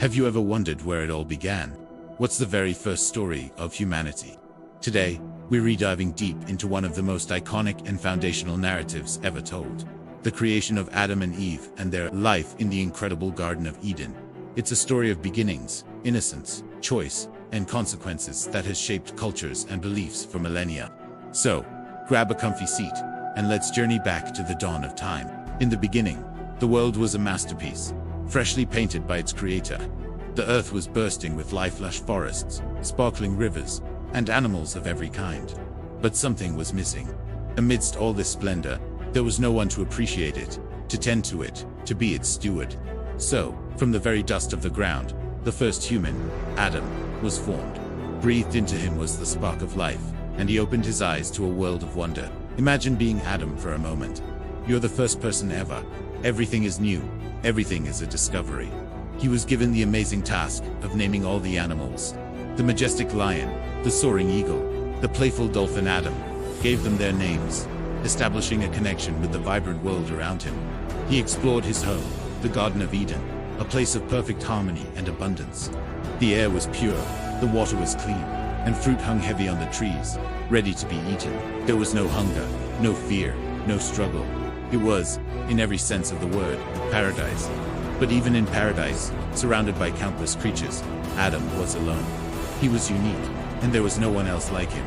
Have you ever wondered where it all began? What's the very first story of humanity? Today, we're diving deep into one of the most iconic and foundational narratives ever told. The creation of Adam and Eve and their life in the incredible Garden of Eden. It's a story of beginnings, innocence, choice, and consequences that has shaped cultures and beliefs for millennia. So, grab a comfy seat, and let's journey back to the dawn of time. In the beginning, the world was a masterpiece, freshly painted by its creator. The earth was bursting with life-lush forests, sparkling rivers, and animals of every kind. But something was missing. Amidst all this splendor, there was no one to appreciate it, to tend to it, to be its steward. So, from the very dust of the ground, the first human, Adam, was formed. Breathed into him was the spark of life, and he opened his eyes to a world of wonder. Imagine being Adam for a moment. You're the first person ever. Everything is new. Everything is a discovery. He was given the amazing task of naming all the animals. The majestic lion, the soaring eagle, the playful dolphin. Adam gave them their names, establishing a connection with the vibrant world around him. He explored his home, the Garden of Eden, a place of perfect harmony and abundance. The air was pure, the water was clean, and fruit hung heavy on the trees, ready to be eaten. There was no hunger, no fear, no struggle. It was, in every sense of the word, paradise. But even in paradise, surrounded by countless creatures, Adam was alone. He was unique, and there was no one else like him.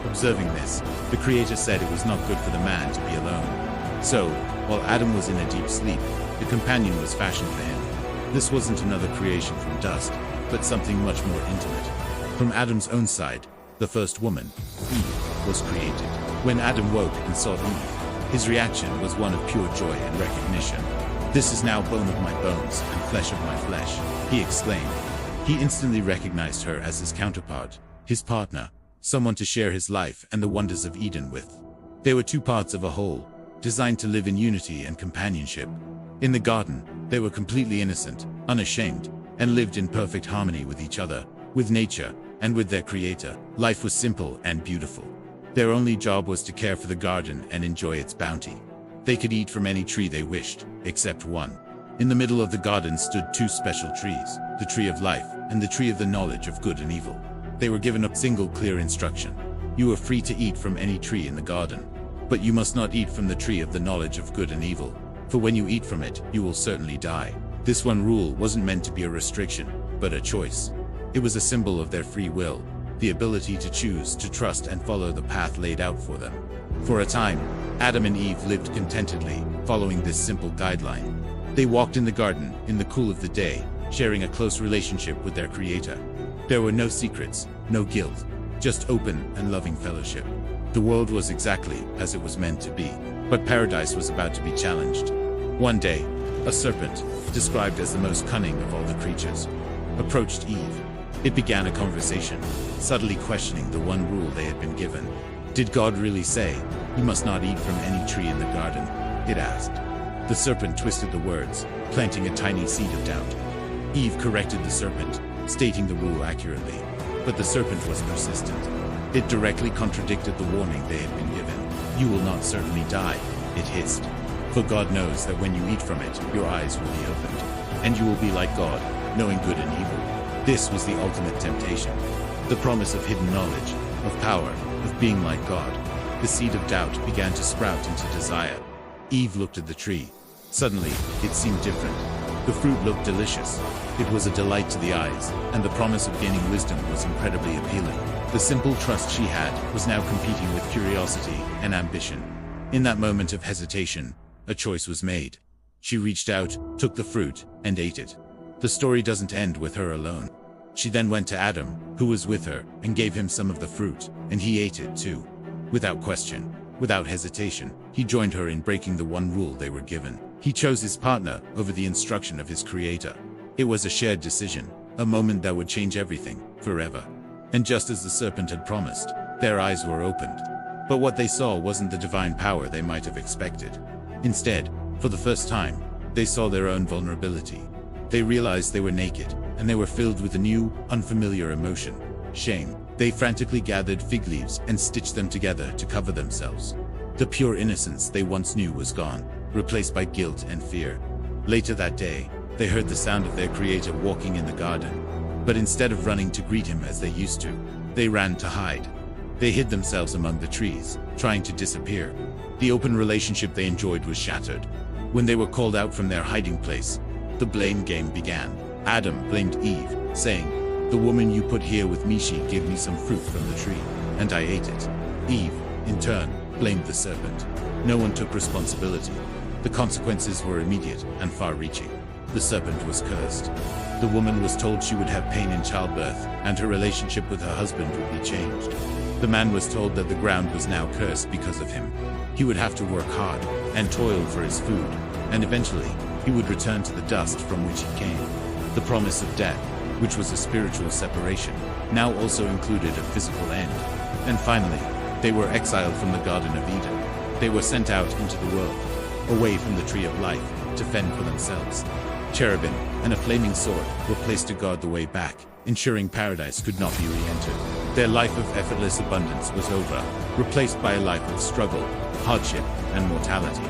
Observing this, the Creator said it was not good for the man to be alone. So, while Adam was in a deep sleep, a companion was fashioned for him. This wasn't another creation from dust, but something much more intimate. From Adam's own side, the first woman, Eve, was created. When Adam woke and saw Eve, his reaction was one of pure joy and recognition. "This is now bone of my bones and flesh of my flesh," he exclaimed. He instantly recognized her as his counterpart, his partner, someone to share his life and the wonders of Eden with. They were two parts of a whole, designed to live in unity and companionship. In the garden, they were completely innocent, unashamed, and lived in perfect harmony with each other, with nature, and with their creator. Life was simple and beautiful. Their only job was to care for the garden and enjoy its bounty. They could eat from any tree they wished, except one. In the middle of the garden stood two special trees, the tree of life and the tree of the knowledge of good and evil. They were given a single clear instruction. You are free to eat from any tree in the garden, but you must not eat from the tree of the knowledge of good and evil, for when you eat from it, you will certainly die. This one rule wasn't meant to be a restriction, but a choice. It was a symbol of their free will, the ability to choose, to trust and follow the path laid out for them. For a time, Adam and Eve lived contentedly, following this simple guideline. They walked in the garden, in the cool of the day, sharing a close relationship with their Creator. There were no secrets, no guilt, just open and loving fellowship. The world was exactly as it was meant to be, but paradise was about to be challenged. One day, a serpent, described as the most cunning of all the creatures, approached Eve. It began a conversation, subtly questioning the one rule they had been given. Did God really say, "You must not eat from any tree in the garden"? It asked. The serpent twisted the words, planting a tiny seed of doubt. Eve corrected the serpent, stating the rule accurately. But the serpent was persistent. It directly contradicted the warning they had been given. "You will not certainly die," it hissed. "For God knows that when you eat from it, your eyes will be opened, and you will be like God, knowing good and evil." This was the ultimate temptation. The promise of hidden knowledge, of power, of being like God. The seed of doubt began to sprout into desire. Eve looked at the tree. Suddenly, it seemed different. The fruit looked delicious. It was a delight to the eyes, and the promise of gaining wisdom was incredibly appealing. The simple trust she had was now competing with curiosity and ambition. In that moment of hesitation, a choice was made. She reached out, took the fruit, and ate it. The story doesn't end with her alone. She then went to Adam, who was with her, and gave him some of the fruit, and he ate it too. Without question, without hesitation, he joined her in breaking the one rule they were given. He chose his partner over the instruction of his Creator. It was a shared decision, a moment that would change everything, forever. And just as the serpent had promised, their eyes were opened. But what they saw wasn't the divine power they might have expected. Instead, for the first time, they saw their own vulnerability. They realized they were naked, and they were filled with a new, unfamiliar emotion, shame. They frantically gathered fig leaves and stitched them together to cover themselves. The pure innocence they once knew was gone, replaced by guilt and fear. Later that day, they heard the sound of their creator walking in the garden. But instead of running to greet him as they used to, they ran to hide. They hid themselves among the trees, trying to disappear. The open relationship they enjoyed was shattered. When they were called out from their hiding place, the blame game began. Adam blamed Eve, saying, "The woman you put here with me, she gave me some fruit from the tree, and I ate it." Eve, in turn, blamed the serpent. No one took responsibility. The consequences were immediate and far-reaching. The serpent was cursed. The woman was told she would have pain in childbirth, and her relationship with her husband would be changed. The man was told that the ground was now cursed because of him. He would have to work hard and toil for his food, and eventually, he would return to the dust from which he came. The promise of death, which was a spiritual separation, now also included a physical end. And finally, they were exiled from the Garden of Eden. They were sent out into the world, away from the tree of life, to fend for themselves. Cherubim and a flaming sword were placed to guard the way back, ensuring paradise could not be re-entered. Their life of effortless abundance was over, replaced by a life of struggle, hardship, and mortality.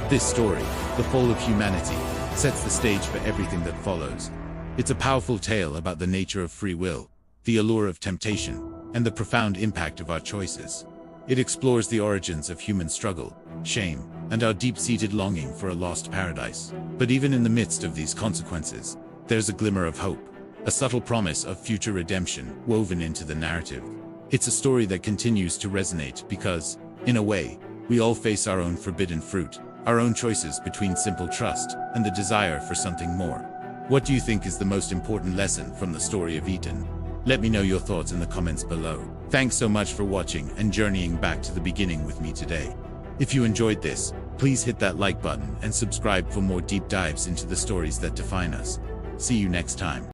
This story, the fall of humanity, sets the stage for everything that follows. It's a powerful tale about the nature of free will, the allure of temptation, and the profound impact of our choices. It explores the origins of human struggle, shame, and our deep-seated longing for a lost paradise. But even in the midst of these consequences, there's a glimmer of hope, a subtle promise of future redemption woven into the narrative. It's a story that continues to resonate because, in a way, we all face our own forbidden fruit, our own choices between simple trust and the desire for something more. What do you think is the most important lesson from the story of Eden? Let me know your thoughts in the comments below. Thanks so much for watching and journeying back to the beginning with me today. If you enjoyed this, please hit that like button and subscribe for more deep dives into the stories that define us. See you next time.